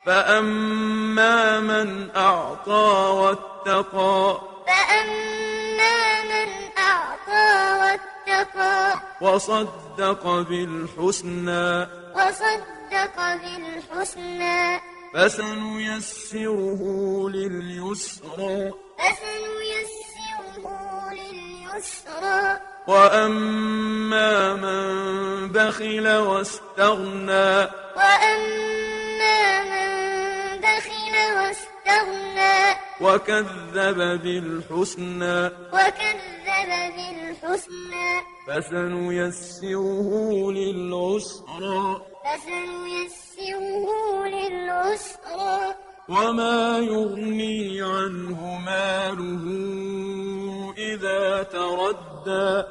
فأما من أعطى واتقى فأما من أعطى واتقى وصدق بالحسنى وصدق بالحسنى فسنيسره لليسرى وأما من بخل واستغنى وكذب بالحسنى فسنيسره للعسرى وما يغني عنه ماله إذا تردى